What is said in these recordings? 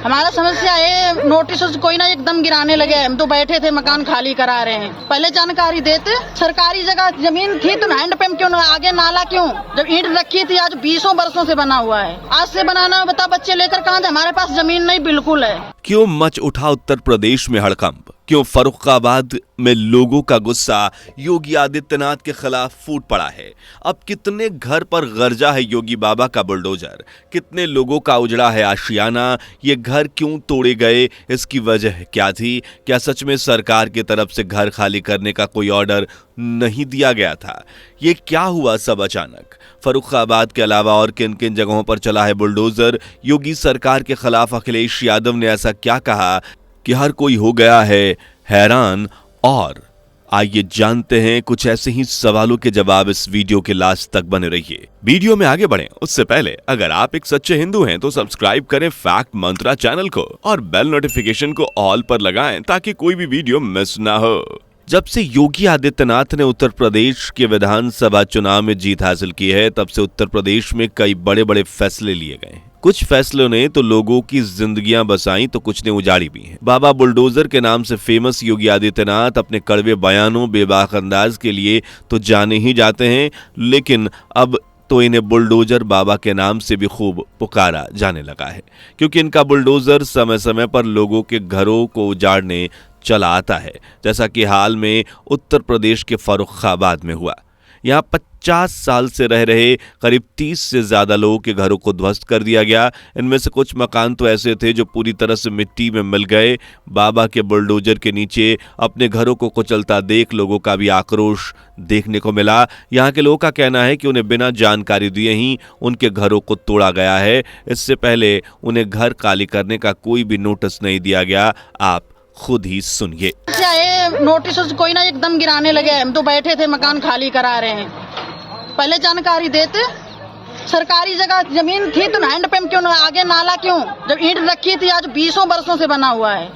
हमारा समस्या है नोटिस कोई ना एकदम गिराने लगे। हम तो बैठे थे, मकान खाली करा रहे हैं। पहले जानकारी देते, सरकारी जगह जमीन थी तो हैंड पंप क्यों, आगे नाला क्यों? जब ईंट रखी थी, आज 20 वर्षों से बना हुआ है। आज से बनाना बता, बच्चे लेकर कहाँ जाए? हमारे पास जमीन नहीं बिल्कुल है। क्यों मच उठा उत्तर प्रदेश में हड़कंप? क्यों फर्रुखाबाद में लोगों का गुस्सा योगी आदित्यनाथ के खिलाफ फूट पड़ा है? अब कितने घर पर गर्जा है योगी बाबा का बुलडोजर? कितने लोगों का उजड़ा है आशियाना? ये घर क्यों तोड़े गए? इसकी वजह क्या थी? क्या सच में सरकार की तरफ से घर खाली करने का कोई ऑर्डर नहीं दिया गया था? ये क्या हुआ सब अचानक? फर्रुखाबाद के अलावा और किन किन जगहों पर चला है बुलडोजर? योगी सरकार के खिलाफ अखिलेश यादव ने ऐसा क्या कहा कि हर कोई हो गया है हैरान? और आइए जानते हैं कुछ ऐसे ही सवालों के जवाब। इस वीडियो के लास्ट तक बने रहिए। वीडियो में आगे बढ़ें उससे पहले अगर आप एक सच्चे हिंदू हैं तो सब्सक्राइब करें फैक्ट मंत्रा चैनल को और बेल नोटिफिकेशन को ऑल पर लगाएं ताकि कोई भी वीडियो मिस ना हो। जब से योगी आदित्यनाथ ने उत्तर प्रदेश के विधानसभा चुनाव में जीत हासिल की है, तब से उत्तर प्रदेश में कई बड़े बड़े फैसले लिए गए हैं। कुछ फैसलों ने तो लोगों की जिंदगियां बसाई तो कुछ ने उजाड़ी भी हैं। बाबा बुलडोजर के नाम से फेमस योगी आदित्यनाथ अपने कड़वे बयानों, बेबाक अंदाज के लिए तो जाने ही जाते हैं, लेकिन अब तो इन्हें बुलडोजर बाबा के नाम से भी खूब पुकारा जाने लगा है, क्योंकि इनका बुलडोजर समय समय पर लोगों के घरों को उजाड़ने चला आता है, जैसा कि हाल में उत्तर प्रदेश के फर्रुखाबाद में हुआ। यहाँ 50 साल से रह रहे करीब 30 से ज्यादा लोगों के घरों को ध्वस्त कर दिया गया। इनमें से कुछ मकान तो ऐसे थे जो पूरी तरह से मिट्टी में मिल गए। बाबा के बुलडोजर के नीचे अपने घरों को कुचलता देख लोगों का भी आक्रोश देखने को मिला। यहाँ के लोगों का कहना है कि उन्हें बिना जानकारी दिए ही उनके घरों को तोड़ा गया है। इससे पहले उन्हें घर खाली करने का कोई भी नोटिस नहीं दिया गया। आप खुद ही सुनिए। नोटिस कोई ना एकदम गिराने लगे। हम तो बैठे थे, मकान खाली करा रहे हैं। पहले जानकारी देते, सरकारी जगह जमीन थी तो हैंड पंप क्यों, आगे नाला क्यों? जब ईंट रखी थी, आज 20 वर्षों से बना हुआ है।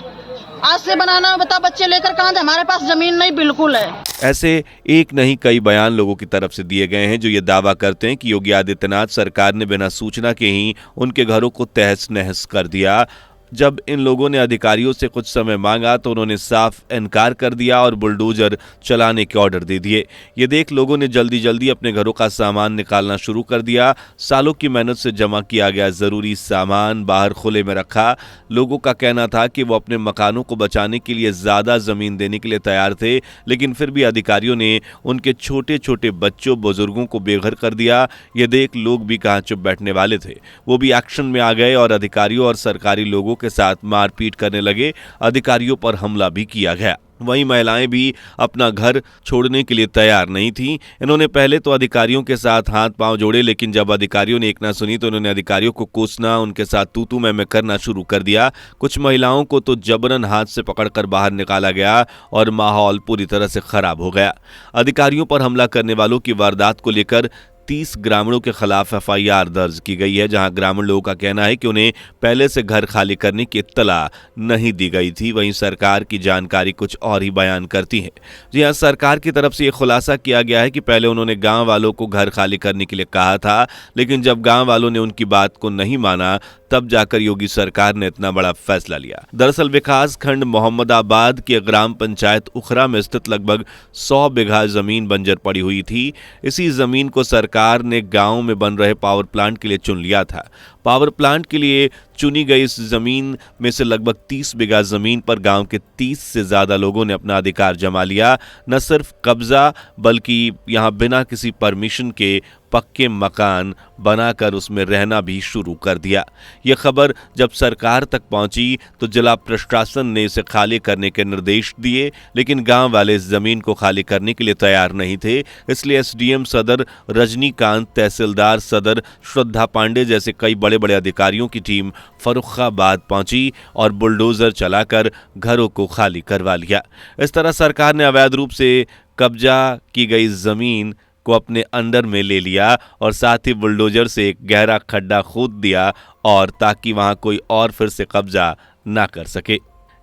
आज से बनाना बता, बच्चे लेकर कहाँ जाए? हमारे पास जमीन नहीं बिल्कुल है। ऐसे एक नहीं कई बयान लोगों की तरफ से दिए गए हैं जो ये दावा करते हैं कि योगी आदित्यनाथ सरकार ने बिना सूचना के ही उनके घरों को तहस नहस कर दिया। जब इन लोगों ने अधिकारियों से कुछ समय मांगा तो उन्होंने साफ इनकार कर दिया और बुलडोजर चलाने के ऑर्डर दे दिए। ये देख लोगों ने जल्दी जल्दी अपने घरों का सामान निकालना शुरू कर दिया। सालों की मेहनत से जमा किया गया जरूरी सामान बाहर खुले में रखा। लोगों का कहना था कि वो अपने मकानों को बचाने के लिए ज्यादा जमीन देने के लिए तैयार थे, लेकिन फिर भी अधिकारियों ने उनके छोटे छोटे बच्चों बुजुर्गों को बेघर कर दिया। ये देख लोग भी कहाँ चुप बैठने वाले थे, वो भी एक्शन में आ गए और अधिकारियों और सरकारी लोगों के साथ मारपीट करने लगे। अधिकारियों पर हमला भी किया गया। वहीं महिलाएं भी अपना घर छोड़ने के लिए तैयार नहीं थीं। इन्होंने पहले तो अधिकारियों के साथ हाथ पांव जोड़े, लेकिन जब अधिकारियों ने एक ना सुनी तो इन्होंने अधिकारियों को कोसना, उनके साथ तू मैं करना शुरू कर दिया। कुछ महिलाओं को तो जबरन हाथ से पकड़कर बाहर निकाला गया और माहौल पूरी तरह से खराब हो गया। अधिकारियों पर हमला करने वालों की वारदात को लेकर 30 ग्रामीणों के खिलाफ FIR दर्ज की गई है, जहां ग्रामीण लोगों का कहना है कि उन्हें पहले से घर खाली करने की इत्तला नहीं दी गई थी। वहीं सरकार की जानकारी कुछ और ही बयान करती है। जी हां, सरकार की तरफ से यह खुलासा किया गया है कि पहले उन्होंने गांव वालों को घर खाली करने के लिए कहा था, लेकिन जब गांव वालों ने उनकी बात को नहीं माना तब जाकर योगी सरकार ने इतना बड़ा फैसला लिया। दरअसल विकास खंड मोहम्मदाबाद के ग्राम पंचायत उखरा में स्थित लगभग 100 बीघा जमीन बंजर पड़ी हुई थी। इसी जमीन को सरकार ने गांव में बन रहे पावर प्लांट के लिए चुन लिया था। पावर प्लांट के लिए चुनी गई इस जमीन में से लगभग 30 बीघा जमीन पर गांव के 30 से ज्यादा लोगों ने अपना अधिकार जमा लिया। न सिर्फ कब्जा बल्कि यहां बिना किसी परमिशन के पक्के मकान बनाकर उसमें रहना भी शुरू कर दिया। यह खबर जब सरकार तक पहुंची तो जिला प्रशासन ने इसे खाली करने के निर्देश दिए, लेकिन गांव वाले इस जमीन को खाली करने के लिए तैयार नहीं थे। इसलिए SDM सदर रजनीकांत, तहसीलदार सदर श्रद्धा पांडे जैसे कई बड़े बड़े अधिकारियों की टीम फर्रुखाबाद पहुंची और बुलडोजर चलाकर घरों को खाली करवा लिया। इस तरह सरकार ने अवैध रूप से कब्जा की गई जमीन को अपने अंडर में ले लिया और साथ ही बुलडोजर से एक गहरा खड्डा खोद दिया और ताकि वहां कोई और फिर से कब्जा ना कर सके।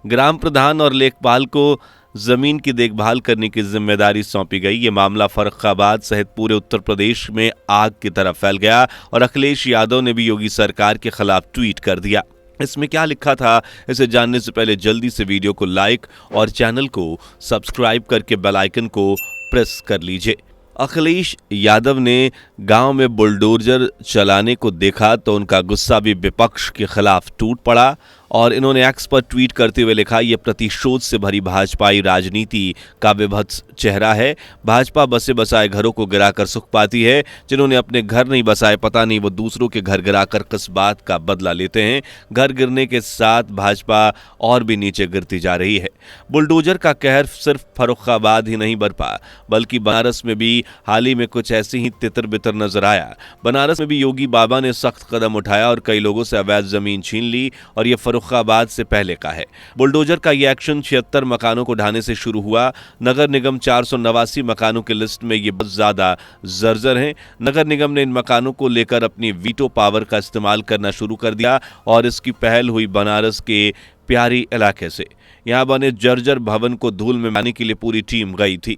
ग्राम प्रधान और लेखपाल को जमीन की देखभाल करने की जिम्मेदारी सौंपी गई। ये मामला फर्रुखाबाद सहित पूरे उत्तर प्रदेश में आग की तरह फैल गया और अखिलेश यादव ने भी योगी सरकार के खिलाफ ट्वीट कर दिया। इसमें क्या लिखा था, इसे जानने से पहले जल्दी से वीडियो को लाइक और चैनल को सब्सक्राइब करके बेल आइकन को प्रेस कर लीजिए। अखिलेश यादव ने गांव में बुलडोजर चलाने को देखा तो उनका गुस्सा भी विपक्ष के खिलाफ टूट पड़ा और इन्होंने एक्स पर ट्वीट करते हुए लिखा, यह प्रतिशोध से भरी भाजपाई राजनीति का विभत्स चेहरा है। भाजपा बसे बसाए घरों को गिराकर सुख पाती है। जिन्होंने अपने घर नहीं बसाए, पता नहीं वो दूसरों के घर गिराकर किस बात का बदला लेते हैं। घर गिरने के साथ भाजपा और भी नीचे गिरती जा रही है। बुलडोजर का कहर सिर्फ फर्रुखाबाद ही नहीं बरपा, बल्कि बनारस में भी हाल ही में कुछ ऐसी ही तितर बितर नजर आया। बनारस में भी योगी बाबा ने सख्त कदम उठाया और कई लोगों से अवैध जमीन छीन ली और यह फर्रुखाबाद से पहले का है। बुलडोजर का यह एक्शन 76 मकानों को ढाने से शुरू हुआ। नगर निगम 489 मकानों की लिस्ट में ये बहुत ज्यादा जर्जर हैं। नगर निगम ने इन मकानों को लेकर अपनी वीटो पावर का इस्तेमाल करना शुरू कर दिया और इसकी पहल हुई बनारस के प्यारी इलाके से। यहां बने जर्जर भवन को धूल में मिलाने के लिए पूरी टीम गई थी।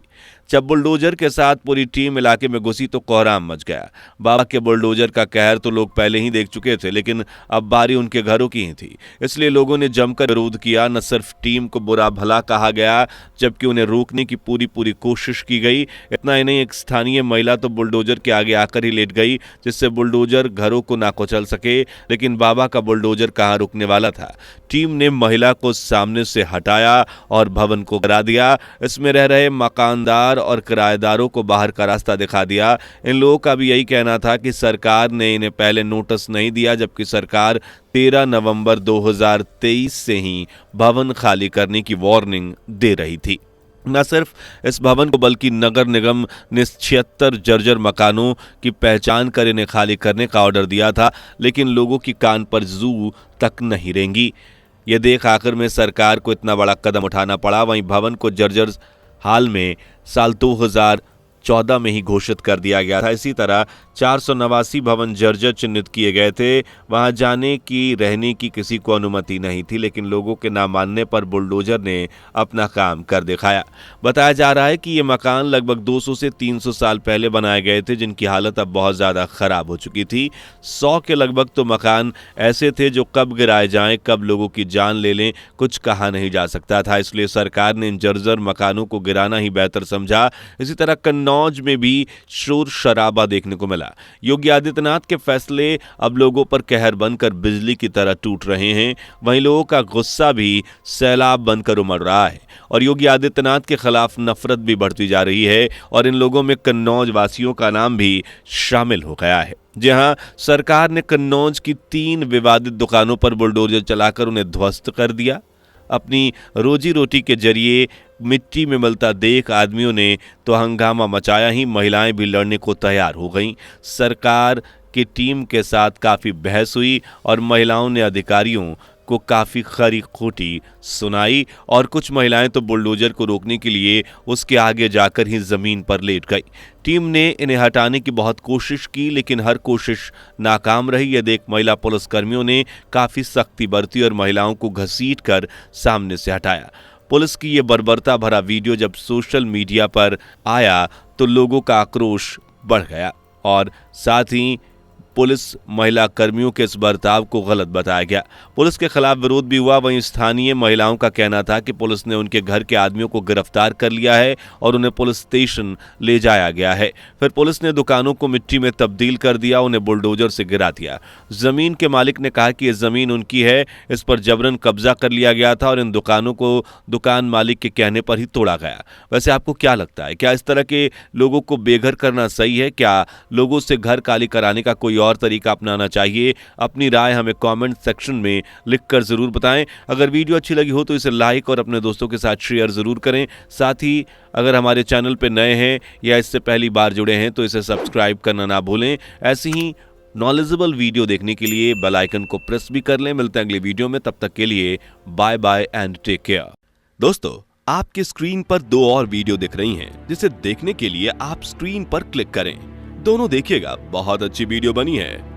जब बुलडोजर के साथ पूरी टीम इलाके में घुसी तो कोहराम मच गया। बाबा के बुलडोजर का कहर तो लोग पहले ही देख चुके थे, लेकिन अब बारी उनके घरों की ही थी। इसलिए लोगों ने जमकर विरोध किया। न सिर्फ टीम को बुरा भला कहा गया, जबकि उन्हें रोकने की पूरी कोशिश की गई। इतना ही नहीं, एक स्थानीय महिला तो बुलडोजर के आगे आकर ही लेट गई, जिससे बुलडोजर घरों को ना कुचल सके। लेकिन बाबा का बुलडोजर कहाँ रुकने वाला था। टीम ने महिला को सामने से हटाया और भवन को गिरा दिया। इसमें रह रहे मकानदार और किराएदारों को बाहर का रास्ता दिखा दिया। इन लोगों का भी यही कहना था कि सरकार ने इन्हें पहले नोटिस नहीं दिया, जबकि सरकार 13 नवंबर 2023 से ही भवन खाली करने की वार्निंग दे रही थी। न सिर्फ इस भवन को बल्कि नगर निगम ने 76 जर्जर मकानों की पहचान कर इन्हें खाली करने का ऑर्डर दिया था, लेकिन लोगों की कान पर जू तक नहीं रेंगी। ये देख आखिर में सरकार को इतना बड़ा कदम उठाना पड़ा। वहीं भवन को जर्जर हाल में साल 2014 में ही घोषित कर दिया गया था। इसी तरह 489 भवन जर्जर चिन्हित किए गए थे। वहां जाने की, रहने की किसी को अनुमति नहीं थी, लेकिन लोगों के ना मानने पर बुलडोजर ने अपना काम कर दिखाया। बताया जा रहा है कि ये मकान लगभग 200 से 300 साल पहले बनाए गए थे, जिनकी हालत अब बहुत ज्यादा खराब हो चुकी थी। 100 के लगभग तो मकान ऐसे थे जो कब गिराए जाएं, कब लोगों की जान ले लें, कुछ कहा नहीं जा सकता था। इसलिए सरकार ने इन जर्जर मकानों को गिराना ही बेहतर समझा। इसी तरह कन्नौज में भी शोर शराबा देखने को मिला। योगी आदित्यनाथ के फैसले अब लोगों पर कहर बनकर बिजली की तरह टूट रहे हैं। वहीं लोगों का गुस्सा भी सैलाब बनकर उमड़ रहा है और योगी आदित्यनाथ के खिलाफ नफरत भी बढ़ती जा रही है और इन लोगों में कन्नौज वासियों का नाम भी शामिल हो गया है। जहां सरकार ने कन्नौज की 3 विवादित दुकानों पर बुलडोजर चलाकर उन्हें ध्वस्त कर दिया। अपनी रोजी रोटी के जरिए मिट्टी में मिलता देख आदमियों ने तो हंगामा मचाया ही, महिलाएं भी लड़ने को तैयार हो गईं। सरकार की टीम के साथ काफ़ी बहस हुई और महिलाओं ने अधिकारियों को काफ़ी खरी खोटी सुनाई और कुछ महिलाएं तो बुलडोजर को रोकने के लिए उसके आगे जाकर ही ज़मीन पर लेट गई। टीम ने इन्हें हटाने की बहुत कोशिश की, लेकिन हर कोशिश नाकाम रही। यह देख महिला पुलिसकर्मियों ने काफ़ी सख्ती बरती और महिलाओं को घसीटकर सामने से हटाया। पुलिस की यह बर्बरता भरा वीडियो जब सोशल मीडिया पर आया तो लोगों का आक्रोश बढ़ गया और साथ ही पुलिस महिला कर्मियों के इस बर्ताव को गलत बताया गया। पुलिस के खिलाफ विरोध भी हुआ। वहीं स्थानीय महिलाओं का कहना था कि पुलिस ने उनके घर के आदमियों को गिरफ्तार कर लिया है और उन्हें पुलिस स्टेशन ले जाया गया है। फिर पुलिस ने दुकानों को मिट्टी में तब्दील कर दिया, उन्हें बुलडोजर से गिरा दिया। जमीन के मालिक ने कहा कि यह जमीन उनकी है, इस पर जबरन कब्जा कर लिया गया था और इन दुकानों को दुकान मालिक के कहने पर ही तोड़ा गया। वैसे आपको क्या लगता है, क्या इस तरह के लोगों को बेघर करना सही है? क्या लोगों से घर खाली कराने का कोई और तरीका अपनाना चाहिए? अपनी राय हमें कमेंट सेक्शन में लिखकर जरूर बताएं। अगर वीडियो अच्छी लगी हो तो इसे लाइक और अपने दोस्तों के साथ शेयर जरूर करें। साथ ही अगर हमारे चैनल पर नए हैं या इससे पहली बार जुड़े हैं तो इसे सब्सक्राइब करना ना भूलें। ऐसी ही नॉलेजेबल वीडियो देखने के लिए बेल आइकन को प्रेस भी कर लें। मिलते हैं अगली वीडियो में, तब तक के लिए bye bye and take care. दोस्तों, आपके स्क्रीन पर 2 और वीडियो दिख रही हैं, जिसे देखने के लिए आप स्क्रीन पर क्लिक करें। दोनों देखिएगा, बहुत अच्छी वीडियो बनी है।